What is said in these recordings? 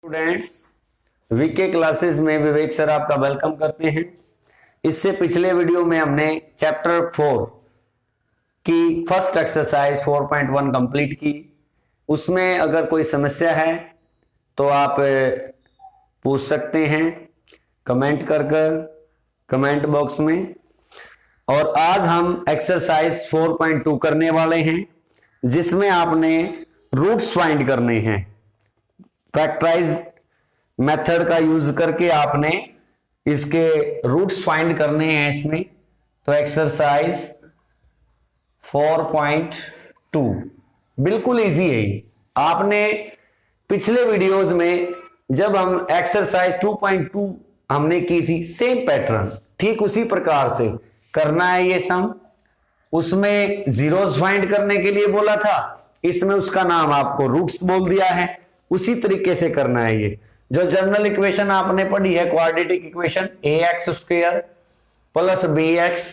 Students, VK classes में विवेक sir आपका welcome करते हैं। इससे पिछले वीडियो में हमने चैप्टर 4 की फर्स्ट एक्सरसाइज 4.1 कंप्लीट की। उसमें अगर कोई समस्या है तो आप पूछ सकते हैं कमेंट कर कमेंट बॉक्स में। और आज हम एक्सरसाइज 4.2 करने वाले हैं, जिसमें आपने रूट्स फाइंड करने हैं। फैक्टराइज मेथड का यूज करके आपने इसके रूट्स फाइंड करने हैं इसमें। तो एक्सरसाइज 4.2 बिल्कुल इजी है। आपने पिछले वीडियोस में जब हम एक्सरसाइज 2.2 हमने की थी, सेम पैटर्न ठीक उसी प्रकार से करना है ये सम। उसमें जीरोस फाइंड करने के लिए बोला था, इसमें उसका नाम आपको रूट्स बोल दिया है। उसी तरीके से करना है। ये जो जनरल इक्वेशन आपने पढ़ी है, quadratic equation ax² plus bx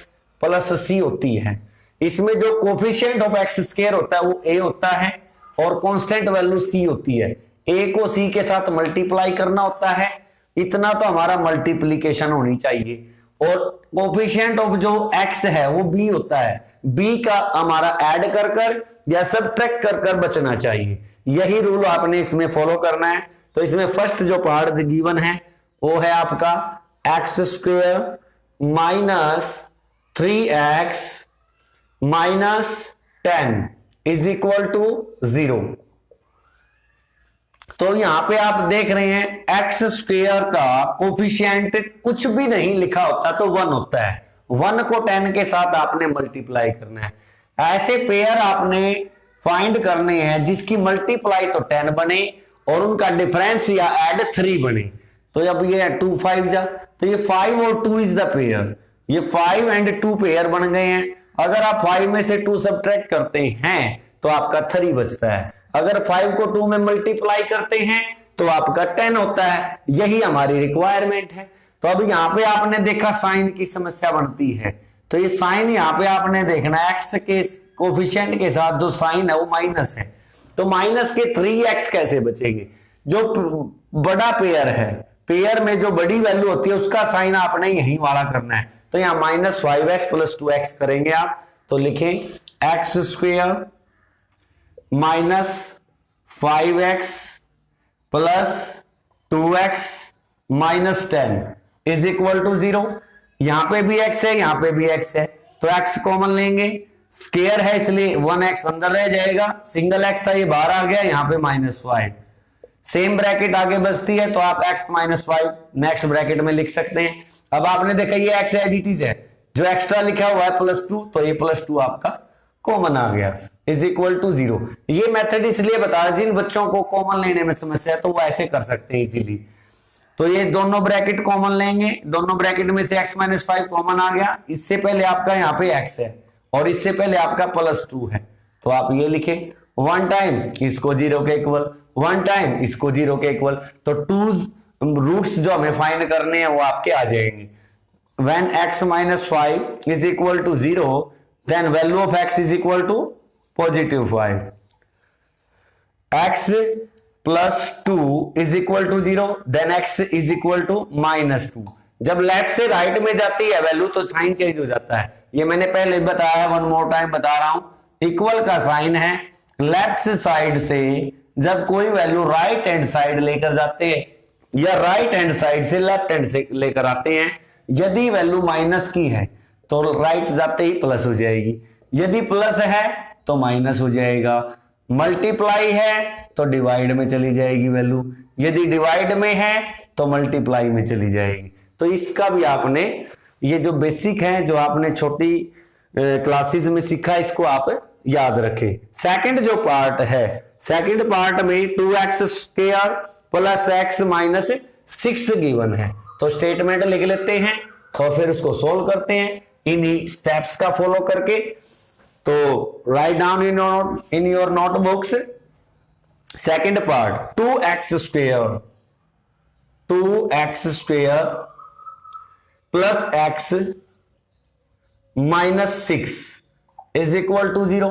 plus c होती है। इसमें जो कोफिशिएंट ऑफ x² होता है वो a होता है और कांस्टेंट वैल्यू c होती है। a को c के साथ मल्टीप्लाई करना होता है, इतना तो हमारा मल्टीप्लीकेशन होनी चाहिए। और कोफिशिएंट ऑफ जो x है वो b होता है, b का हमारा ऐड कर या सब्ट्रैक्ट कर बचना चाहिए। यही रूल आपने इसमें फॉलो करना है। तो इसमें फर्स्ट जो पार्ट गिवन है वो है आपका x² minus 3x minus 10 is equal to 0। तो यहां पे आप देख रहे हैं x² का कोफिशिएंट कुछ भी नहीं लिखा होता तो 1 होता है। 1 को 10 के साथ आपने मल्टीप्लाई करना है। ऐसे पेयर आपने फाइंड करने हैं जिसकी मल्टीप्लाई तो 10 बने और उनका डिफरेंस या ऐड 3 बने। तो अब ये 2 5 जा, तो ये 5 और 2 इज द पेयर। ये 5 एंड 2 पेयर बन गए हैं। अगर आप 5 में से 2 सब्ट्रैक्ट करते हैं तो आपका 3 बचता है। अगर 5 को 2 में मल्टीप्लाई करते हैं तो आपका 10 होता है। यही हमारी रिक्वायरमेंट है। तो अब यहां पे आपने देखा साइन की समस्या बनती है, तो ये साइन यहां पे आपने देखना है एक्स के कोफिशिएंट के साथ जो साइन है वो माइनस है। तो माइनस के 3x कैसे बचेंगे? जो बड़ा पेयर है, पेयर में जो बड़ी वैल्यू होती है उसका साइन आपने यही वाला करना है। तो यहां माइनस 5x प्लस 2x करेंगे आप। तो लिखें x² minus 5x plus 2x minus 10 is equal to 0। यहां पे भी x है, यहां पे भी x है, तो x कॉमन लेंगे। स्केयर है इसलिए 1x अंदर रह जाएगा, सिंगल x था ये बाहर आ गया, यहां पे -5। सेम ब्रैकेट आगे बचती है तो आप x माइनस 5 नेक्स्ट ब्रैकेट में लिख सकते हैं। अब आपने देखा ये x एज इट इज है, जो एक्स्ट्रा लिखा हुआ है +2, तो ये +2 आपका कॉमन आ गया इज इक्वल टू 0। ये मेथड इसलिए बता रहा, जिन बच्चों को कॉमन लेने में समस्या है तो वो ऐसे कर सकते हैं इजीली। तो ये दोनों ब्रैकेट कॉमन लेंगे, दोनों ब्रैकेट में से x माइनस 5 कॉमन आ गया। इससे पहले आपका यहाँ पे x है और इससे पहले आपका +2 है, तो आप ये लिखें 1 टाइम इसको 0 के इक्वल, 1 टाइम इसको 0 के इक्वल। तो 2 रूट्स जो हमें फाइंड करने हैं वो आपके आ जाएंगे। When x minus 5 is equal to 0 then value of x is equal to +5। x plus 2 is equal to 0 then x is equal to -2। जब लेफ्ट से राइट में जाती है वैल्यू तो साइन चेंज हो जाता है। ये मैंने पहले बताया, 1 मोर टाइम बता रहा हूं। इक्वल का साइन है लेफ्ट साइड से जब कोई वैल्यू राइट हैंड साइड लेकर जाते हैं या राइट हैंड साइड से लेफ्ट हैंड से लेकर आते हैं, यदि वैल्यू माइनस की है तो राइट जाते ही प्लस हो जाएगी, यदि प्लस है तो माइनस हो जाएगा, मल्टीप्लाई है तो डिवाइड में चली जाएगी वैल्यू, यदि डिवाइड में है तो मल्टीप्लाई में चली जाएगी। तो इसका भी आपने ये जो बेसिक है, जो आपने छोटी क्लासेस में सीखा, इसको आप याद रखें। सेकंड जो पार्ट है, सेकंड पार्ट में 2x² plus x minus 6 given है। तो स्टेटमेंट लिख लेते हैं और फिर उसको सोल्व करते हैं इन्हीं स्टेप्स का फॉलो करके। तो write down in your notebooks second part 2x² plus x minus 6 is equal to 0।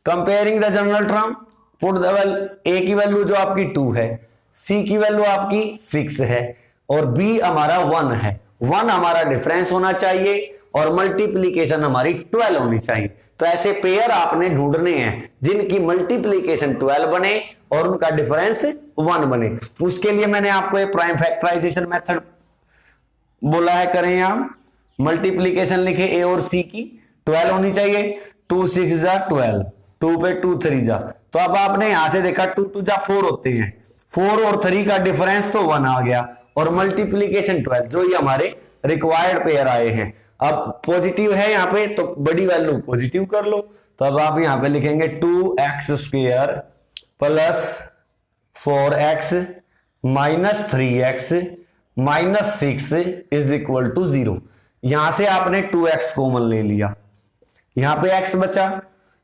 Comparing the general term, put the a की वैल्यू जो आपकी 2 है, सी की वैल्यू आपकी 6 है और बी हमारा 1 है। 1 हमारा डिफरेंस होना चाहिए और मल्टीप्लीकेशन हमारी 12 होनी चाहिए। तो ऐसे पेयर आपने ढूंढने हैं जिनकी मल्टीप्लीकेशन 12 बने और उनका डिफरेंस 1 बने। उसके लिए मैंने आपको एक प्राइम फैक्टराइजेशन मेथड बोला है, करें आप मल्टीप्लीकेशन लिखे ए और सी की, 12 होनी चाहिए। 2 6 जा 12, 2 पे 2 3 जा, तो अब आपने यहां से देखा 2 2 जा 4 होते हैं, 4 और 3 का डिफरेंस तो 1 आ गया और मल्टीप्लीकेशन 12, जो ये हमारे रिक्वायर्ड पेयर आए हैं। अब पॉजिटिव है यहाँ पे तो बड़ी वैल्यू पॉजिटिव कर लो, तो अब आप यहाँ पे लिखेंगे 2x² plus 4x minus 3x minus 6 is equal to 0। यहां से आपने 2x कॉमन ले लिया, यहां पे x बचा,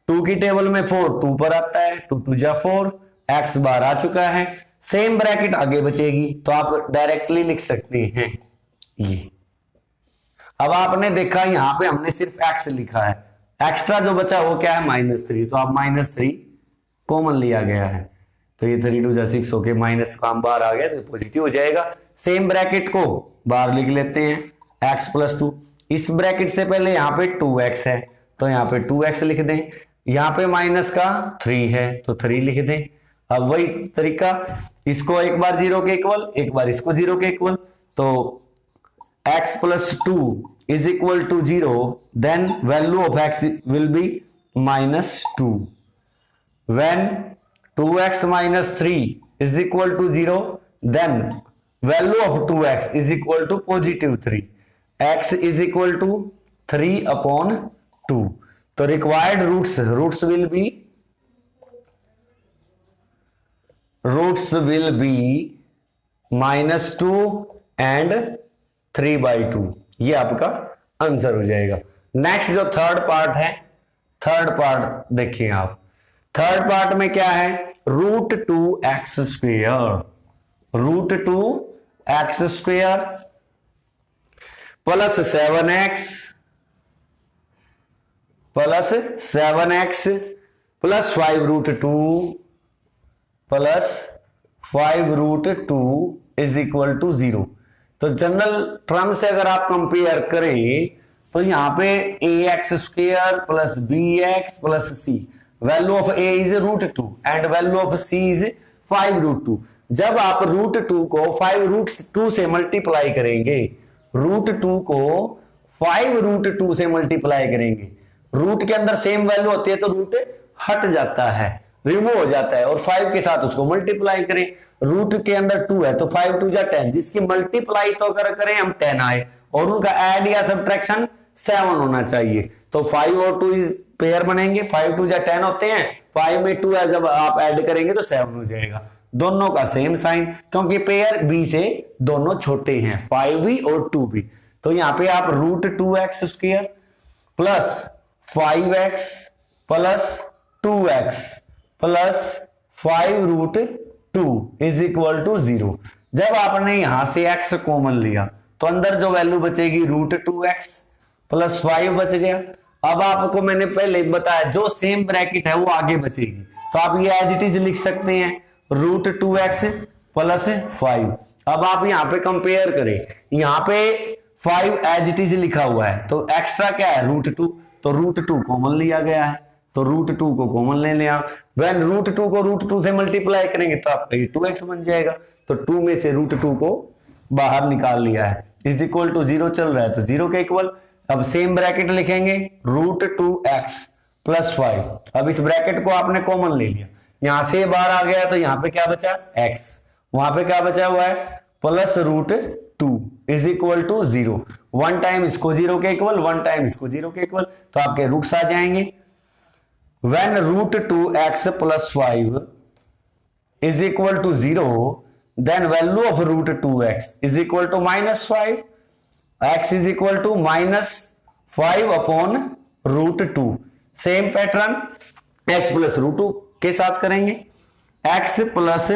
2 की टेबल में 4 2 पर आता है, 2 2 जा 4, x बार आ चुका है, सेम ब्रैकेट आगे बचेगी तो आप डायरेक्टली लिख सकते हैं ये। अब आपने देखा यहां पे हमने सिर्फ x लिखा है, एक्स्ट्रा जो बचा वो क्या है -3, तो आप -3 कॉमन लिया गया है, तो ये 3 2 जा 6 होके माइनस काम बाहर आ गया तो पॉजिटिव हो जाएगा। सेम ब्रैकेट को बाहर लिख लेते हैं, x प्लस 2, इस ब्रैकेट से पहले यहाँ पे 2x है तो यहाँ पे 2x लिख दें, यहाँ पे माइनस का 3 है तो 3 लिख दें। अब वही तरीका, इसको एक बार 0 के इक्वल, एक बार इसको 0 के इक्वल, तो x plus 2 is equal to 0, then value of x will be -2। when 2x minus 3 is equal to 0, then value of 2x is equal to positive 3, x is equal to 3 upon 2। तो required roots will be -2 and 3/2, ये आपका answer हो जाएगा। Next जो third part है, third part देखिए आप, third part में क्या है, √2x² plus 7x plus 5√2 is equal to 0। तो जनरल टर्म से अगर आप कंपेयर करें तो यहां पे ax² plus bx plus c, value of a is √2 and value of c is 5√2। जब आप √2 को 5√2 से मल्टीप्लाई करेंगे, √2 को 5√2 से मल्टीप्लाई करेंगे, रूट के अंदर सेम वैल्यू होती है तो रूट हट जाता है, रिमूव हो जाता है, और 5 के साथ उसको मल्टीप्लाई करें, रूट के अंदर 2 है तो 5 2 जा 10, जिसकी मल्टीप्लाई तो अगर करें हम 10 आए और उनका ऐड या सब्ट्रैक्शन 7 होना चाहिए, तो 5 और 2 पेयर बनेंगे, 5 2 जा 10 होते हैं, 5 में 2 है, जब आप ऐड करेंगे तो 7 हो जाएगा। दोनों का सेम साइन, क्योंकि पेयर बी से दोनों छोटे हैं, 5 भी और 2 भी। तो यहां पे आप √2x² plus 5x plus 2x plus 5√2 is equal to 0। जब आपने यहां से x कॉमन लिया तो अंदर जो वैल्यू बचेगी √2x प्लस 5 बच गया। अब आपको मैंने पहले बताया जो सेम ब्रैकेट है वो आगे बचेगी, तो आप ये एज इट इज लिख सकते हैं √2x प्लस 5। अब आप यहां पे कंपेयर करें, यहां पे 5 एज इट इज लिखा हुआ है तो एक्स्ट्रा क्या है √2, तो √2 कॉमन लिया गया है तो √2 को कॉमन ले लें आप। व्हेन √2 को √2 से मल्टीप्लाई करेंगे तो आपका ये 2x बन जाएगा, तो 2 में से √2 को बाहर निकाल लिया है, इज इक्वल टू 0 चल रहा है तो 0 के इक्वल। अब सेम ब्रैकेट लिखेंगे √2x प्लस 5। अब इस ब्रैकेट को आपने कॉमन ले लिया, यहां से बाहर आ गया तो यहां पे क्या बचा x, वहां पे क्या बचा हुआ है plus √2 is equal to 0। 1 time इसको 0 के इक्वल, 1 टाइम इसको 0 के इक्वल, तो आपके रूट्स आ जाएंगे। when √2x plus 5 is equal to 0, then value of √2x is equal to -5, x is equal to -5 upon √2। Same pattern x plus √2 के साथ करेंगे, x plus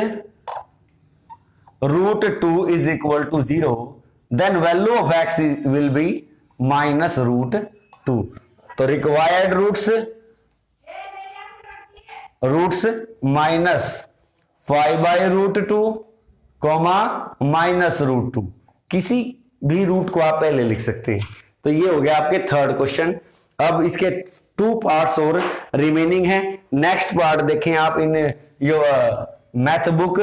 √2 is equal to 0, then value of x will be -√2। तो required roots -5/√2 comma -√2, किसी भी root को आप पहले लिख सकते हैं। तो ये हो गया आपके थर्ड क्वेश्चन। अब इसके 2 पार्ट्स और रिमेनिंग हैं। नेक्स्ट पार्ट देखें आप in your math book.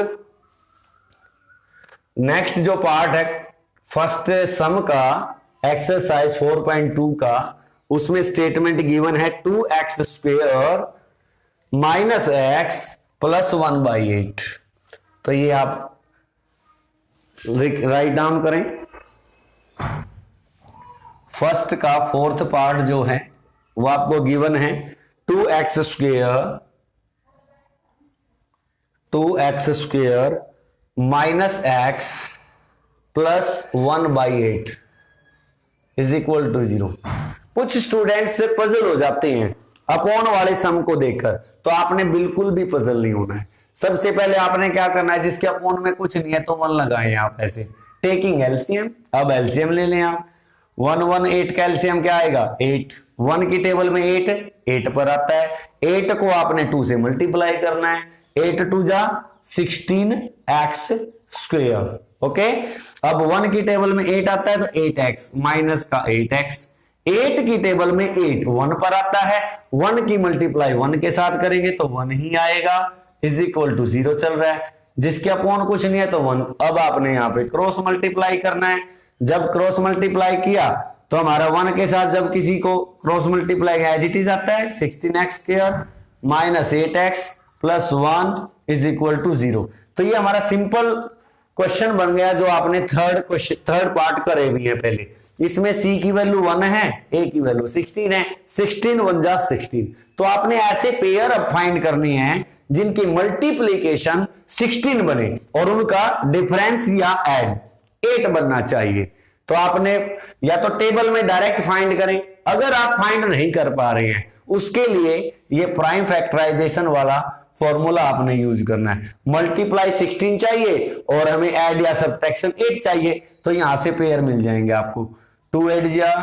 Next जो पार्ट है फर्स्ट सम का एक्सरसाइज 4.2 का, उसमें स्टेटमेंट गिवन है 2x² -x + 1/8। तो ये आप राइट डाउन करें। फर्स्ट का फोर्थ पार्ट जो है वो आपको गिवन है 2x² -x + 1/8 = 0। कुछ स्टूडेंट्स से पजल हो जाते हैं अपॉन वाले सम को देखकर, तो आपने बिल्कुल भी पजल नहीं होना है। सबसे पहले आपने क्या करना है, जिसके अपॉन में कुछ नहीं है तो 1 लगाएं आप ऐसे, टेकिंग एलसीएम। अब एलसीएम ले लें आप। 1 1 8 का एलसीएम क्या आएगा 8। 1 की टेबल में 8 पर आता है। 8 को आपने 2 से मल्टीप्लाई करना है। 8 2 जा 16x²। ओके, अब 1 की टेबल में 8 आता है तो 8x माइनस का 8x। 8 की टेबल में 8 1 पर आता है, 1 की मल्टीप्लाई 1 के साथ करेंगे तो 1 ही आएगा, = 0 चल रहा है। जिसके अपॉन कुछ नहीं है तो 1। अब आपने यहाँ पे क्रॉस मल्टीप्लाई करना है। जब क्रॉस मल्टीप्लाई किया तो हमारा 1 के साथ जब किसी को cross multiply as it is आता है 16x² -8x + 1 = 0। तो ये हमारा सिंपल क्वेश्चन बन गया जो आपने थर्ड पार्ट करे भी है पहले। इसमें c की वैल्यू 1 है, a की वैल्यू 16 है। 16 1 जा 16। तो आपने ऐसे पेयर अब फाइंड करने हैं जिनकी मल्टीप्लीकेशन 16 बने और उनका डिफरेंस या ऐड 8 बनना चाहिए। तो आपने या तो टेबल में डायरेक्ट फाइंड करें, अगर आप फाइंड नहीं कर पा रहे हैं उसके लिए ये प्राइम फैक्टराइजेशन वाला फॉर्मूला आपने यूज करना है। मल्टीप्लाई 16 चाहिए और हमें ऐड या सब्ट्रैक्शन 8 चाहिए, तो यहां से पेयर मिल जाएंगे आपको। 2 8 जा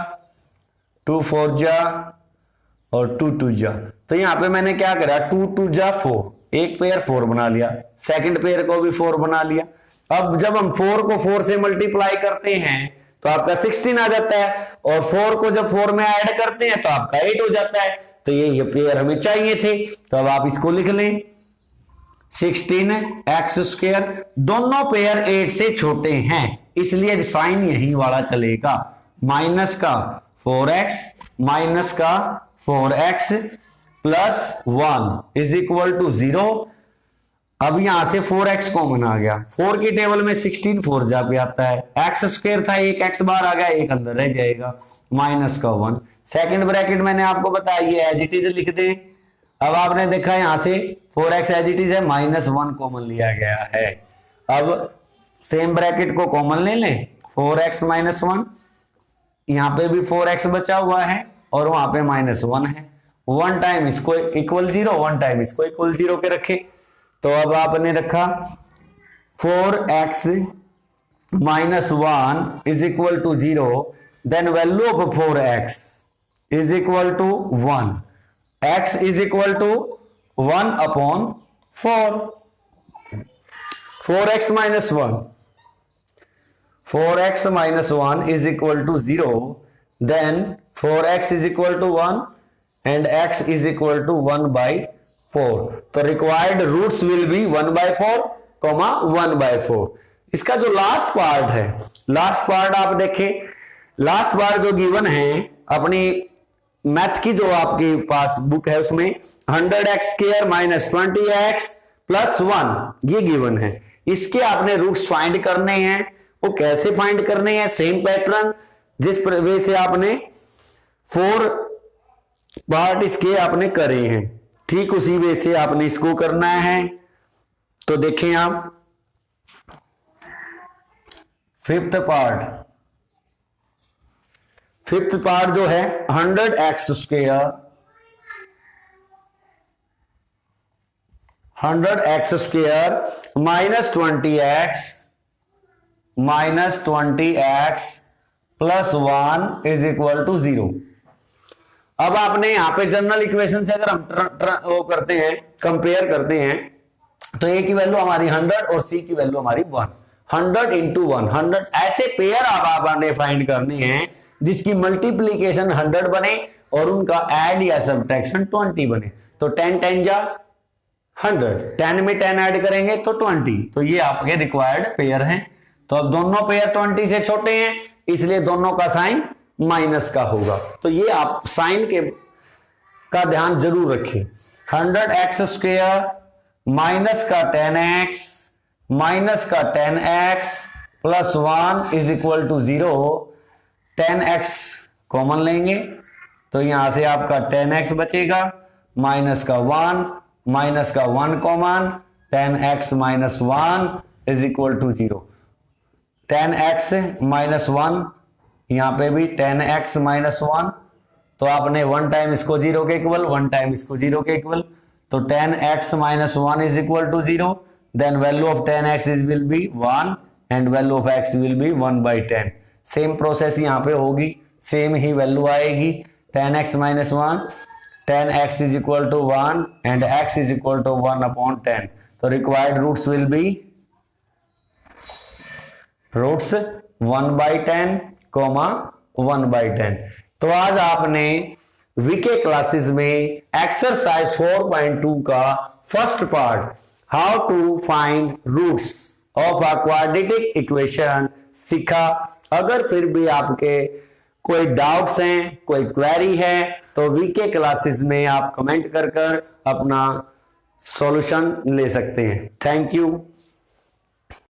2 4 जा और 2 2 जा। तो यहां पे मैंने क्या करा 2 2 जा 4, एक पेयर 4 बना लिया, सेकंड पेयर को भी 4 बना लिया। अब जब हम 4 को 4 से मल्टीप्लाई करते हैं तो आपका 16 आ जाता है, और 4 को जब 4 में ऐड करते हैं तो आपका 8 हो जाता है। तो ये पेयर हमें चाहिए थे, तो अब आप इसको लिख लें 16x²। दोनों पेयर 8 से छोटे हैं इसलिए साइन यही वाला चलेगा, माइनस का 4x माइनस का 4x + 1 = 0। अब यहां से 4x कॉमन आ गया। 4 की टेबल में 16 4 जा पे आता है, x² था, एक x बार आ गया, एक अंदर रह जाएगा, माइनस का 1। सेकंड ब्रैकेट मैंने आपको बताया ये एज इट इज लिख दें। अब आपने देखा यहां से 4x एज इट इज है, -1 कॉमन लिया गया है। अब सेम ब्रैकेट को कॉमन ले लें, 4x - 1, यहां पे भी 4x बचा हुआ है और वहां पे -1 है। 1 टाइम इसको इक्वल 0, 1 टाइम इसको इक्वल 0 के रखे। तो अब आपने रखा 4x - 1 = 0, then value of 4x = 1, x = 1/4। 4x - 1 = 0, then 4x = 1 and x = 1/4। तो रिक्वायर्ड रूट्स विल बी 1/4, 1/4। इसका जो लास्ट पार्ट है, लास्ट पार्ट आप देखें, लास्ट पार्ट जो गिवन है अपनी मैथ की जो आपके पास बुक है उसमें 100x² - 20x + 1 ये गिवन है। इसके आपने रूट्स फाइंड करने हैं। वो कैसे फाइंड करने हैं, सेम पैटर्न जिस वे से आपने 4 पार्ट इसके आपने करे हैं, ठीक उसी वे से आपने इसको करना है। तो देखें आप फिफ्थ पार्ट जो है 100x² -20x + 1 = 0। अब आपने यहां पे जनरल इक्वेशन से अगर हम वो करते हैं, कंपेयर करते हैं, तो a की वैल्यू हमारी 100 और c की वैल्यू हमारी 1। 100 इंटू 100 ऐसे पेयर आपने फाइंड करने हैं जिसकी मल्टीप्लीकेशन 100 बने और उनका ऐड या सब्ट्रैक्शन 20 बने। तो 10 10 जा 100, 10 में 10 ऐड करेंगे तो 20। तो ये आपके रिक्वायर्ड पेयर हैं। तो अब दोनों पेयर 20 से छोटे हैं, इसलिए दोनों का साइन माइनस का होगा। तो ये आप साइन के का ध्यान जरूर रखें। 100x² माइनस का 10x माइनस का 10x plus 1 is equal to 0। 10x common लेंगे तो यहां से आपका 10x बचेगा, माइनस का 1 माइनस का 1 common, 10x minus 1 is equal to 0। 10x minus 1, यहां पे भी 10x माइनस 1, तो आपने 1 टाइम इसको 0 के इक्वल, 1 टाइम इसको 0 के इक्वल, तो 10x minus 1 is equal to 0। Then value of 10x is will be 1 and value of x will be 1/10। Same process यहां पे होगी, सेम ही वैल्यू आएगी। 10x minus 1, 10x is equal to 1 and x is equal to 1/10। तो required roots will be roots 1/10, 1/10। तो आज आपने वीके क्लासेस में एक्सरसाइज 4.2 का first part how to find roots of a quadratic equation सीखा। अगर फिर भी आपके कोई डाउट्स हैं, कोई क्वेरी है, तो वीके क्लासेस में आप कमेंट कर अपना सॉल्यूशन ले सकते हैं। Thank you.